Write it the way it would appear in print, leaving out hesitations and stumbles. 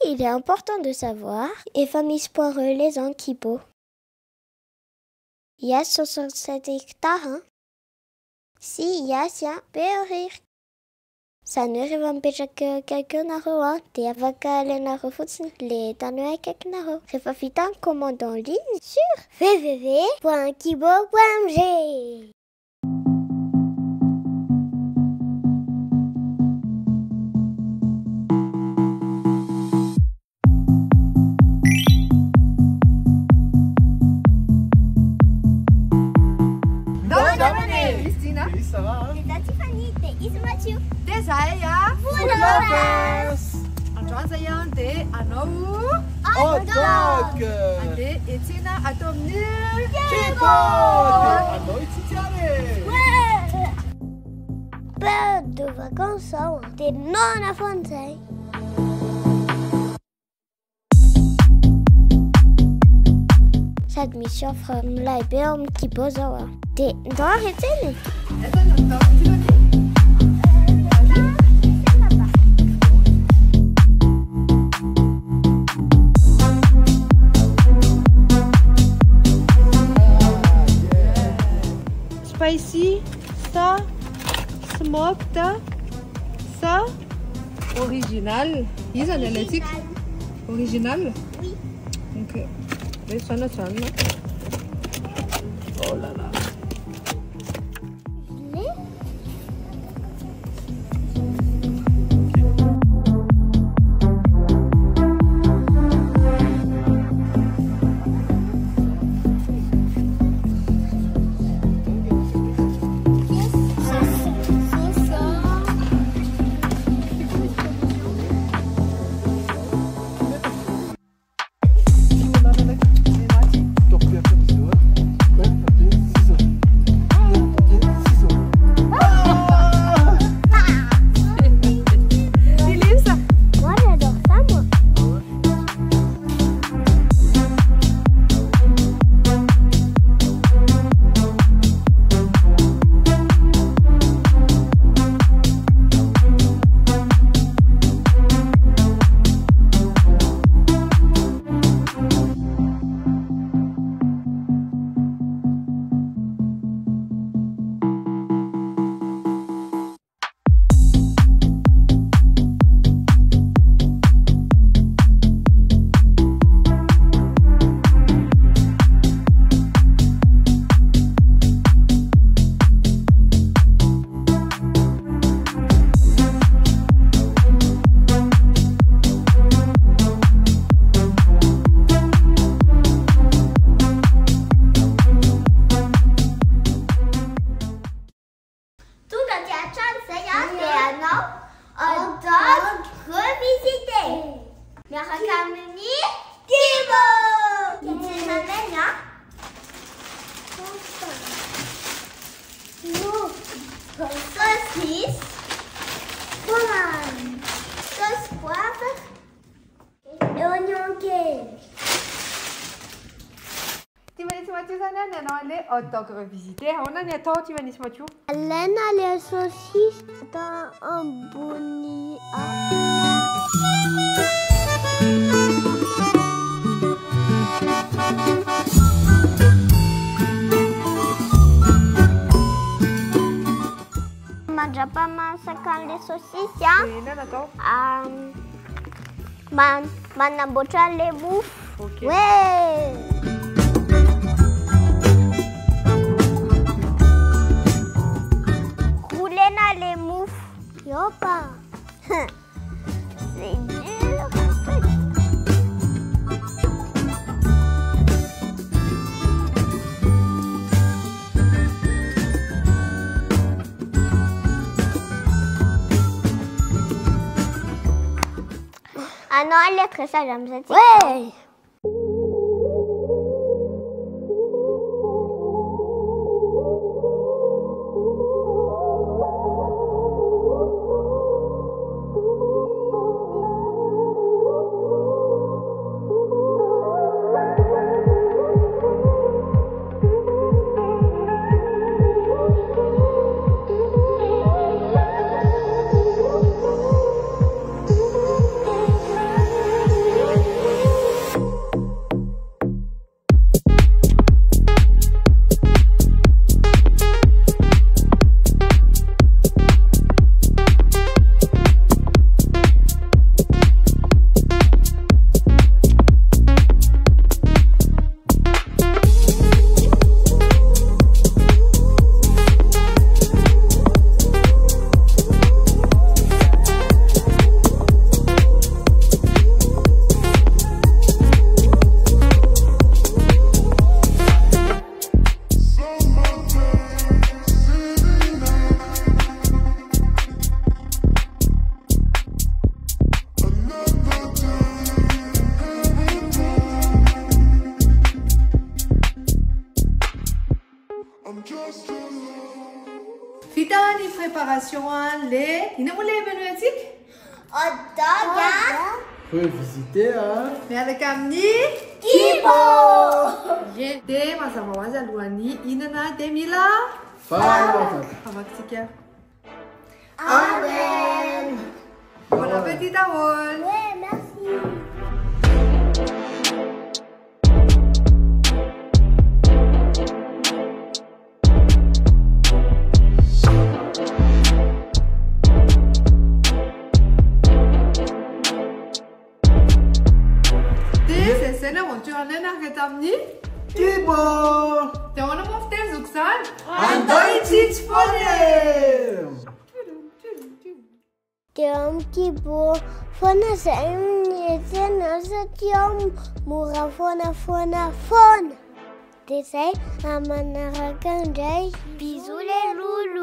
il est important de savoir et famille poireux les anquibo. Il y a 67 hectares. Hein? Si, il y a, périr. Ça ne rêve pas que quelqu'un n'a rien. T'es avec les narros les tanoues avec quelqu'un n'a rien. Fait un commande en ligne sur www.kibo.mg. Oui, ça va, hein? C'est Tiffany, c'est Ismathieu. T'es Zaya. Antoine Zaya, t'es Anou. Hot dog! T'es Etina Atomnu. Kibo! Allô, Titiane! Peur de vacances, t'es non à français. Cette mission from Liberum qui pose t'es dans la rétine. Spicy, ça, smoked, ça, original. Ils ont analytique. Original? Oui. Ok. Mais ça ne sonne. Oh là là. Saucisse, fromage, sauce poivre et oignon cake. Tivanis Mathieu sana nanole hot dog revisité. On a niato Tivanis Mathieu. Alain a les saucisses dans un bouilli. Mangia pas masakan les saucisses, ya? Oui, non, attends. Man bocha les bouffes. Ok. Ouais. Rouler dans les moufles. Yo pas. C'est dur. Ah non, elle est très sage, j'aime cette. Ouais. préparation les. Il nous les menus éthiques. Hot dog, hein? Revisiter, hein? Mais avec Amni. Kibo! J'ai des masawawas à Luani. Inana Demila. Fala. Amaxikia. Amen! Bon appétit à vous. Ouais, merci! C'est une aventure en avec Amni. Kibo! Tu as un nom de Zuxan. Andeutig Spoiler! Tiom Kibo, fona sa imnieten asa tiom mura fona. Desai amanarakan jai bisous les loulous.